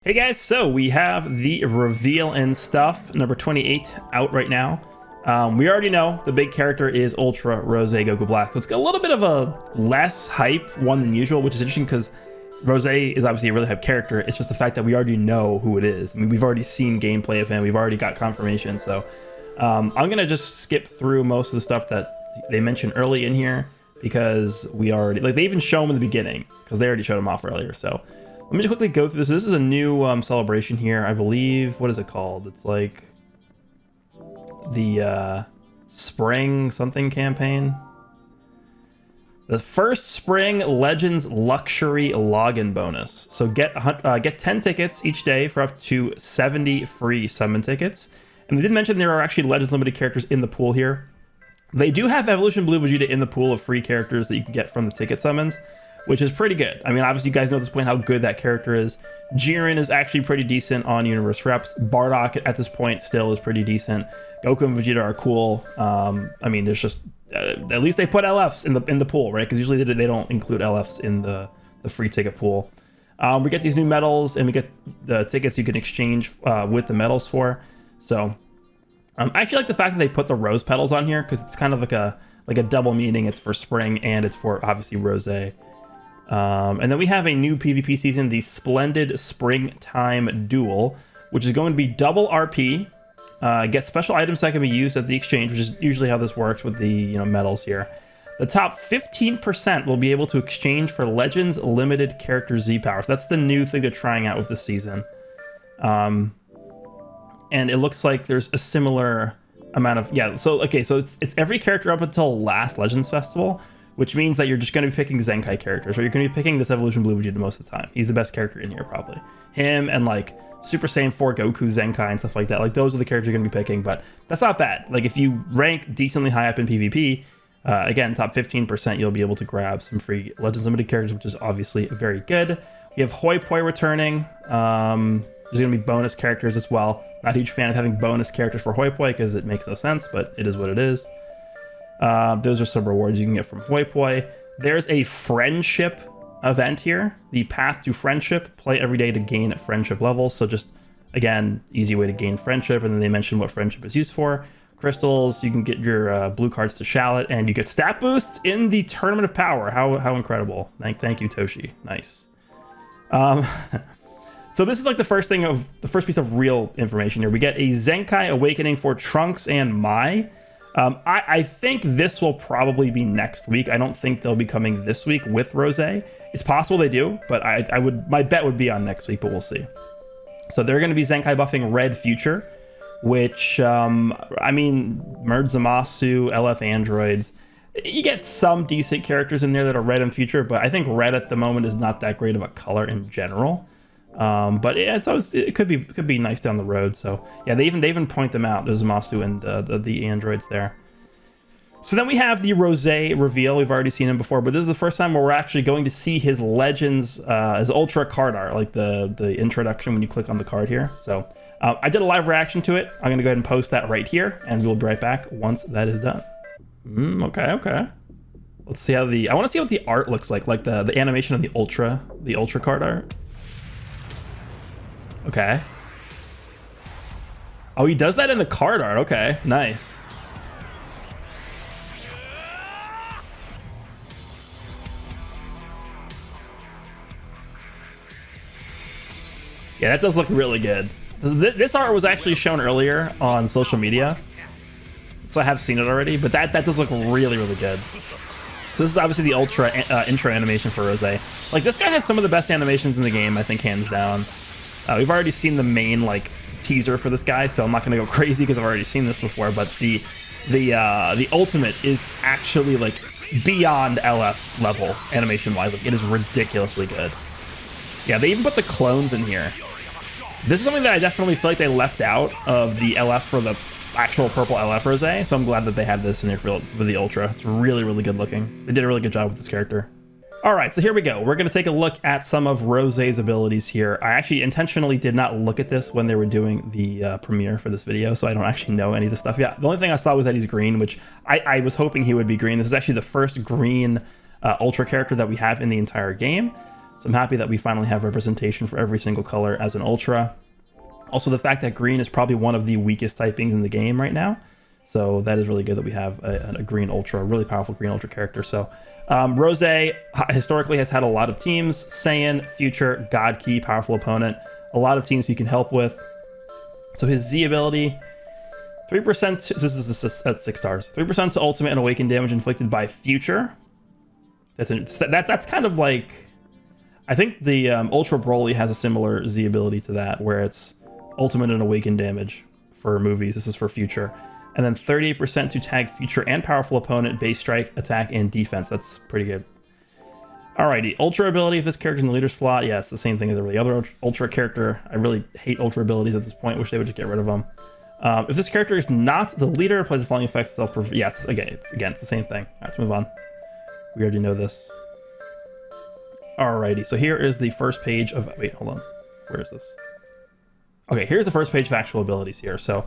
Hey guys, so we have the reveal and stuff number 28 out right now. We already know the big character is Ultra Rosé Goku Black, so it's got a little bit of a less hype one than usual, which is interesting because Rosé is obviously a really hype character. It's just the fact that we already know who it is. I mean, we've already seen gameplay of him, we've already got confirmation, so I'm gonna just skip through most of the stuff that they mentioned early in here because we already, like, they even show him in the beginning because they already showed him off earlier. So let me just quickly go through this. This is a new celebration here, I believe. What is it called? It's like the spring something campaign. The first spring Legends luxury login bonus. So get 10 tickets each day for up to 70 free summon tickets. And they did mention there are actually Legends limited characters in the pool here. They do have Evolution Blue Vegeta in the pool of free characters that you can get from the ticket summons, which is pretty good. I mean, obviously you guys know at this point how good that character is. Jiren is actually pretty decent on Universe Reps. Bardock at this point still is pretty decent. Goku and Vegeta are cool. I mean, there's just at least they put LFs in the pool, right? Because usually they don't include LFs in the free ticket pool. We get these new medals and we get the tickets you can exchange with the medals for. So I actually like the fact that they put the rose petals on here because it's kind of like a double meaning. It's for spring and it's for obviously Rosé. And then we have a new PvP season, the Splendid Springtime Duel, which is going to be double RP. Get special items that can be used at the exchange, which is usually how this works with the medals here. The top 15% will be able to exchange for Legends limited character Z powers. That's the new thing they're trying out with this season. And it looks like there's a similar amount of so it's every character up until last Legends Festival, which means that you're just going to be picking Zenkai characters, or you're going to be picking this Evolution Blue Vegeta most of the time. He's the best character in here, probably. Him and like Super Saiyan 4 Goku, Zenkai, and stuff like that. Like, those are the characters you're going to be picking, but that's not bad. Like, if you rank decently high up in PvP, again, top 15%, you'll be able to grab some free Legends Limited characters, which is obviously very good. We have Hoi Poi returning. There's going to be bonus characters as well. Not a huge fan of having bonus characters for Hoi Poi because it makes no sense, but it is what it is. Those are some rewards you can get from Hoi Poi. There's a friendship event here. The Path to Friendship. Play every day to gain friendship levels. So just, again, easy way to gain friendship. And then they mention what friendship is used for. Crystals, you can get your blue cards to Shallot, and you get stat boosts in the Tournament of Power. How incredible. Thank you, Toshi. Nice. So this is like the first piece of real information here. We get a Zenkai Awakening for Trunks and Mai. I think this will probably be next week. I don't think they'll be coming this week with Rosé. It's possible they do, but my bet would be on next week, but we'll see. So they're going to be Zenkai buffing Red Future, which, I mean, Merge Zamasu, LF Androids. You get some decent characters in there that are Red and Future, but I think Red at the moment is not that great of a color in general. But yeah, it could be nice down the road. So yeah, they even point them out. There's Masu and the androids there. So then we have the Rosé reveal. We've already seen him before, but this is the first time where we're actually going to see his Legends, his Ultra card art, like the introduction when you click on the card here. So I did a live reaction to it. I'm gonna go ahead and post that right here, and we'll be right back once that is done. Okay. Let's see how I want to see what the art looks like the animation of the Ultra card art. Okay. Oh, he does that in the card art. Okay, nice. Yeah, that does look really good. This art was actually shown earlier on social media, so I have seen it already, but that does look really, really good. So this is obviously the Ultra intro animation for Rosé. Like, this guy has some of the best animations in the game, I think, hands down. We've already seen the main teaser for this guy, so I'm not gonna go crazy because I've already seen this before. But the ultimate is actually beyond LF level animation wise. Like, it is ridiculously good. Yeah, they even put the clones in here. This is something that I definitely feel like they left out of the LF for the actual purple LF Rosé. So I'm glad that they had this in there for the Ultra. It's really, really good looking. They did a really good job with this character. All right, so here we go. We're going to take a look at some of Rosé's abilities here. I actually intentionally did not look at this when they were doing the premiere for this video, so I don't actually know any of this stuff. Yeah, the only thing I saw was that he's green, which I was hoping he would be green. This is actually the first green Ultra character that we have in the entire game. So I'm happy that we finally have representation for every single color as an Ultra. Also, the fact that green is probably one of the weakest typings in the game right now. So that is really good that we have a green Ultra, a really powerful green Ultra character. So Rosé historically has had a lot of teams. Saiyan, Future, God Key, powerful opponent. A lot of teams he can help with. So his Z ability, 3%, this is at 6 stars. 3% to ultimate and awaken damage inflicted by Future. That's kind of like, I think the Ultra Broly has a similar Z ability to that, where it's ultimate and awaken damage for movies. This is for Future. And then 38% to tag Future and powerful opponent, base strike, attack, and defense. That's pretty good. Alrighty, Ultra ability, if this character's in the leader slot, yeah, it's the same thing as every other Ultra character. I really hate Ultra abilities at this point. Wish they would just get rid of them. If this character is not the leader, applies the following effects self. Yes, it's the same thing. All right, let's move on. We already know this. Alrighty, so here is the first page of, wait, hold on. Where is this? Okay, here's the first page of actual abilities here. So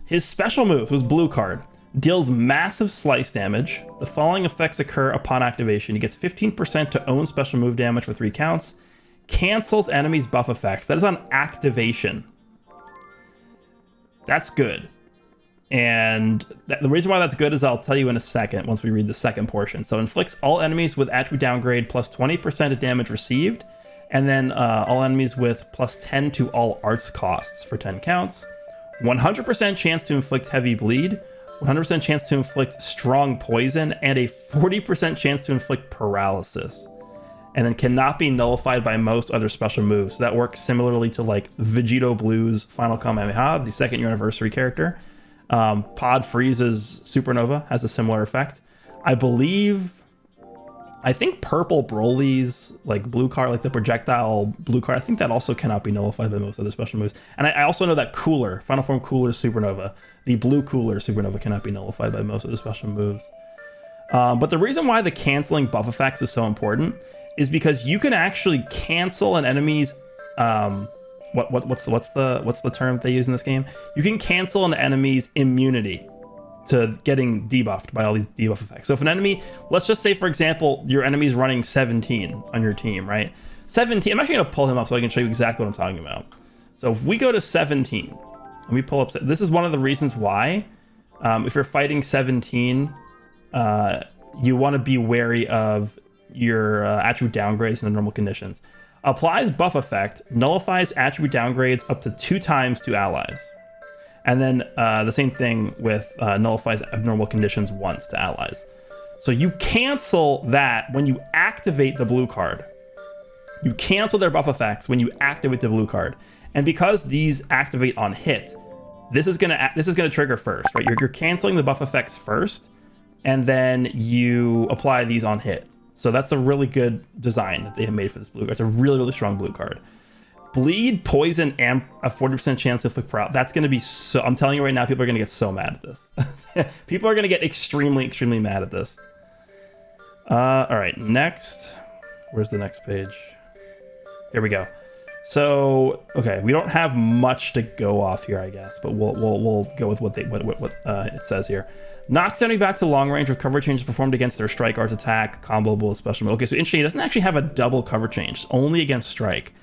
his special move was blue card. Deals massive slice damage. The following effects occur upon activation. He gets 15% to own special move damage for 3 counts. Cancels enemies' buff effects. That is on activation. That's good. And the reason why that's good is I'll tell you in a second once we read the second portion. So inflicts all enemies with attribute downgrade plus 20% of damage received. And then all enemies with plus 10 to all arts costs for 10 counts. 100% chance to inflict heavy bleed. 100% chance to inflict strong poison, and a 40% chance to inflict paralysis. And then cannot be nullified by most other special moves. So that works similarly to like Vegito Blue's Final Kamehameha, the 2nd year anniversary character. Pod Freeze's Supernova has a similar effect. I think Purple Broly's like blue card, like the projectile blue card, I think that also cannot be nullified by most other special moves. And I also know that Cooler, Final Form Cooler Supernova, the blue Cooler Supernova cannot be nullified by most other special moves. But the reason why the canceling buff effects is so important is because you can actually cancel an enemy's what's the term they use in this game? You can cancel an enemy's immunity to getting debuffed by all these debuff effects. So if an enemy, let's just say for example, your enemy's running 17 on your team, right? 17, I'm actually gonna pull him up so I can show you exactly what I'm talking about. So if we go to 17 and we pull up, this is one of the reasons why if you're fighting 17, you wanna be wary of your attribute downgrades in the normal conditions. Applies buff effect, nullifies attribute downgrades up to 2 times to allies. And then the same thing with nullifies abnormal conditions once to allies. So you cancel that when you activate the blue card. You cancel their buff effects when you activate the blue card. And because these activate on hit, this is gonna trigger first, right? You're canceling the buff effects first, and then you apply these on hit. So that's a really good design that they have made for this blue card. It's a really, really strong blue card. Bleed, poison, and a 40% chance to inflict paralysis. That's going to be so... I'm telling you right now, people are going to get so mad at this. People are going to get extremely, extremely mad at this. All right, next. Where's the next page? Here we go. So, okay, we don't have much to go off here, I guess, but we'll go with what it says here. Knocks enemy back to long range with cover changes performed against their strike, arts, attack, comboable, special move. Okay, so interesting, it doesn't actually have a double cover change. It's only against strike.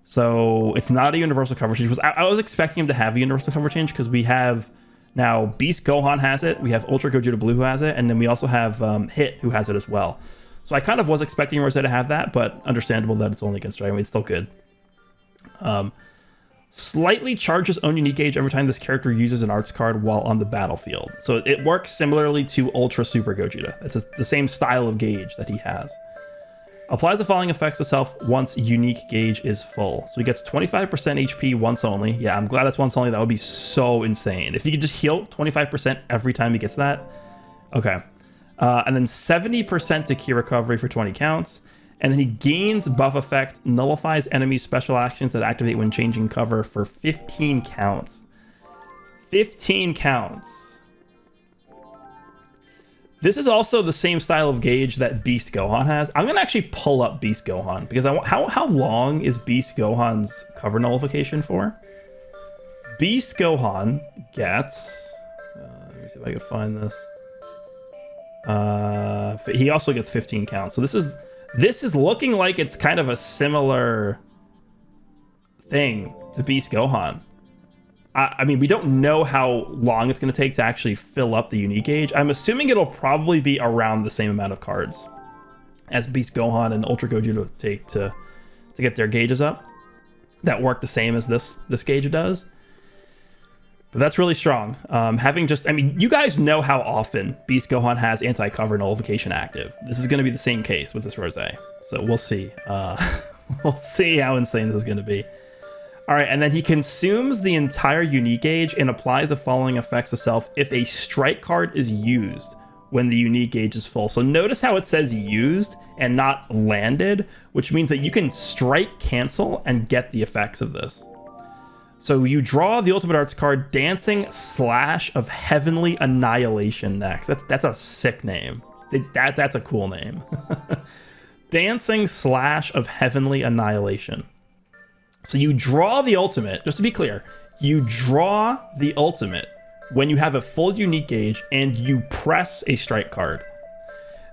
So it's not a universal cover change. I was expecting him to have a universal cover change because we have now Beast Gohan has it, we have Ultra Gogeta Blue who has it, and then we also have Hit who has it as well. So I kind of was expecting Rosé to have that, but understandable that it's only against strike. I mean, it's still good. Slightly charges own unique gauge every time this character uses an arts card while on the battlefield. So it works similarly to Ultra Super Gogeta. It's the same style of gauge that he has. Applies the following effects to self once unique gauge is full. So he gets 25% HP once only. Yeah, I'm glad that's once only. That would be so insane. If he could just heal 25% every time he gets that. Okay. And then 70% to key recovery for 20 counts. And then he gains buff effect, nullifies enemy special actions that activate when changing cover for 15 counts. 15 counts. This is also the same style of gauge that Beast Gohan has. I'm going to actually pull up Beast Gohan because how long is Beast Gohan's cover nullification for? Beast Gohan gets... let me see if I can find this. He also gets 15 counts. So this is This is looking like it's kind of a similar thing to Beast Gohan. I mean, we don't know how long it's going to take to actually fill up the unique gauge. I'm assuming it'll probably be around the same amount of cards as Beast Gohan and Ultra Gogeta take to get their gauges up. That work the same as this gauge does. But that's really strong. I mean, you guys know how often Beast Gohan has anti-cover nullification active. This is going to be the same case with this Rosé. So we'll see. We'll see how insane this is going to be. All right, and then he consumes the entire unique gauge and applies the following effects to self if a strike card is used when the unique gauge is full. So notice how it says used and not landed, which means that you can strike cancel and get the effects of this. So you draw the Ultimate Arts card Dancing Slash of Heavenly Annihilation next. That's a sick name. That's a cool name. Dancing Slash of Heavenly Annihilation. So you draw the ultimate, just to be clear, you draw the ultimate when you have a full unique gauge and you press a strike card.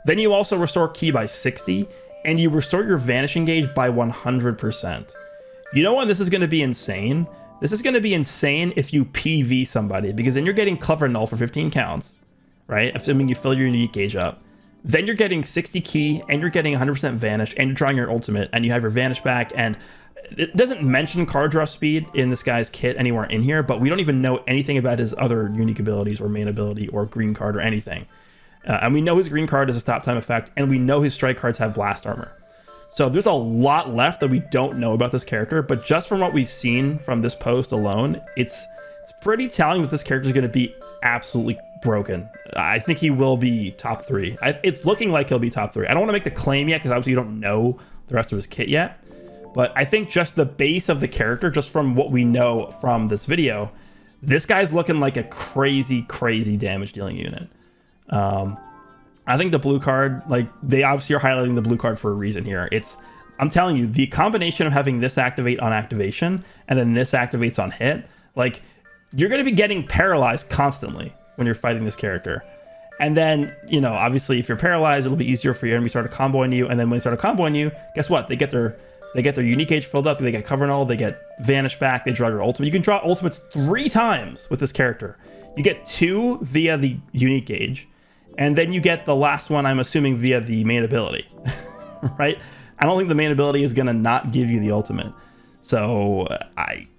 Then you also restore ki by 60 and you restore your vanishing gauge by 100%. You know when this is going to be insane? This is going to be insane if you PV somebody, because then you're getting Clever Null for 15 counts, right? Assuming you fill your unique gauge up. Then you're getting 60 ki and you're getting 100% vanish and you're drawing your ultimate and you have your vanish back, and it doesn't mention card draw speed in this guy's kit anywhere in here, but we don't even know anything about his other unique abilities or main ability or green card or anything. And we know his green card is a stop time effect, and we know his strike cards have blast armor. So there's a lot left that we don't know about this character, but just from what we've seen from this post alone, it's pretty telling that this character is going to be absolutely broken. I think he will be top 3. It's looking like he'll be top 3. I don't want to make the claim yet because obviously you don't know the rest of his kit yet. But I think just the base of the character, just from what we know from this video, this guy's looking like a crazy, crazy damage dealing unit. I think the blue card, like, they obviously are highlighting the blue card for a reason here. I'm telling you, the combination of having this activate on activation and then this activates on hit, like, you're going to be getting paralyzed constantly when you're fighting this character. And then, you know, obviously if you're paralyzed, it'll be easier for your enemy to start comboing you. And then when they start comboing you, guess what? They get their unique gauge filled up, they get cover null, they get vanish back, they draw your ultimate. You can draw ultimates 3 times with this character. You get 2 via the unique gauge, and then you get the last one, I'm assuming, via the main ability, right? I don't think the main ability is going to not give you the ultimate. So,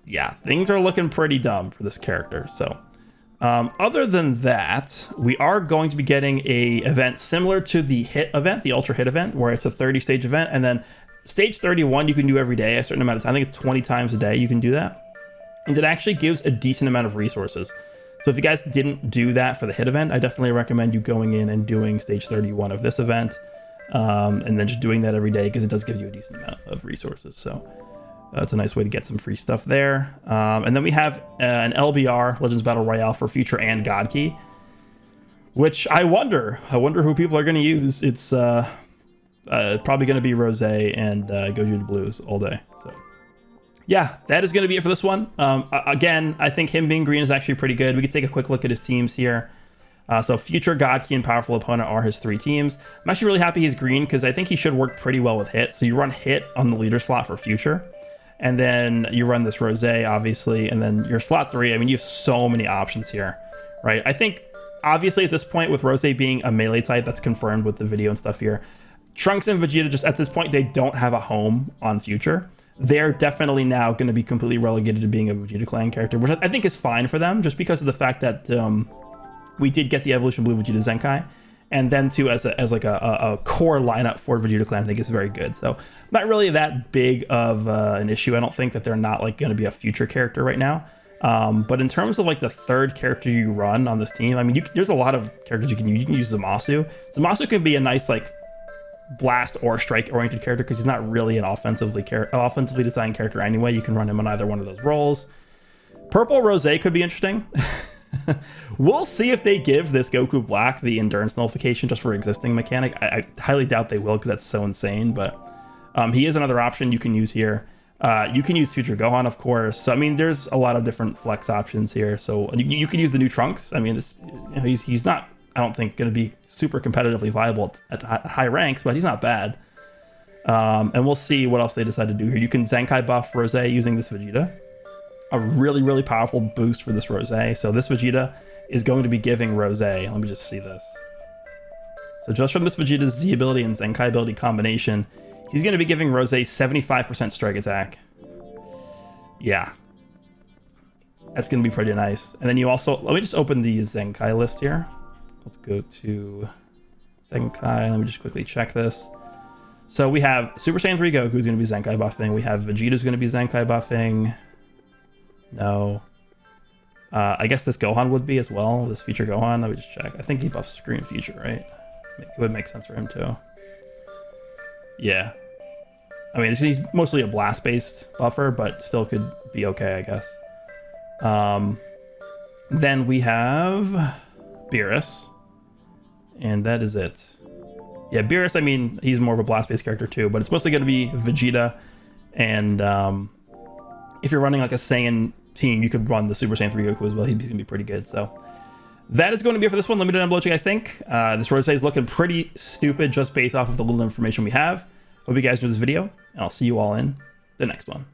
yeah, things are looking pretty dumb for this character. So, other than that, we are going to be getting a event similar to the hit event, the ultra hit event, where it's a 30-stage event, and then stage 31 you can do every day, a certain amount of time. I think it's 20 times a day you can do that. And it actually gives a decent amount of resources. So if you guys didn't do that for the hit event, I definitely recommend you going in and doing stage 31 of this event. And then just doing that every day, because it does give you a decent amount of resources. So it's a nice way to get some free stuff there. And then we have an LBR, Legends Battle Royale, for Future and God Key, which I wonder who people are going to use. It's probably going to be Rosé and Goku Blues all day. So yeah, that is going to be it for this one. Again, I think him being green is actually pretty good. We could take a quick look at his teams here. So Future, God Key, and Powerful Opponent are his 3 teams. I'm actually really happy he's green because I think he should work pretty well with hit. So you run hit on the leader slot for Future, and then you run this Rosé, obviously, and then your slot 3. I mean, you have so many options here, right? I think obviously at this point, with Rosé being a melee type, that's confirmed with the video and stuff here, Trunks and Vegeta, just at this point, they don't have a home on Future. They're definitely now going to be completely relegated to being a Vegeta Clan character, which I think is fine for them, just because of the fact that we did get the Evolution Blue Vegeta Zenkai, and them too as like a core lineup for Vegeta Clan, I think is very good. So not really that big of an issue. I don't think that they're not like going to be a future character right now. But in terms of like the third character you run on this team, I mean, there's a lot of characters you can use. You can use Zamasu. Zamasu can be a nice like blast or strike oriented character because he's not really an offensively designed character anyway. You can run him on either one of those roles. Purple Rosé could be interesting. We'll see if they give this Goku Black the endurance nullification just for existing mechanic. I highly doubt they will because that's so insane, but he is another option you can use here. You can use Future Gohan, of course. So I mean, there's a lot of different flex options here. So you can use the new Trunks. I mean, he's not, I don't think, going to be super competitively viable at high ranks, but he's not bad. And we'll see what else they decide to do here. You can Zenkai buff Rosé using this Vegeta. A really, really powerful boost for this Rosé. So this Vegeta is going to be giving Rosé. Let me just see this. So just from this Vegeta's Z ability and Zenkai ability combination, he's going to be giving Rosé 75% strike attack. Yeah. That's going to be pretty nice. And then you also... Let me just open the Zenkai list here. Let's go to Zenkai. Let me just quickly check this. So we have Super Saiyan 3 Goku who's going to be Zenkai buffing. We have Vegeta's going to be Zenkai buffing. No. I guess this Gohan would be as well. This future Gohan. Let me just check. I think he buffs Screen Future, right? It would make sense for him too. Yeah. I mean, he's mostly a blast-based buffer, but still could be okay, I guess. Then we have Beerus. And that is it. Yeah, Beerus, I mean, he's more of a blast-based character too, but it's mostly going to be Vegeta. And if you're running like a Saiyan team, you could run the Super Saiyan 3 Goku as well. He's going to be pretty good, so... That is going to be it for this one. Let me know down below what you guys think. This Rosé is looking pretty stupid just based off of the little information we have. Hope you guys enjoyed this video, and I'll see you all in the next one.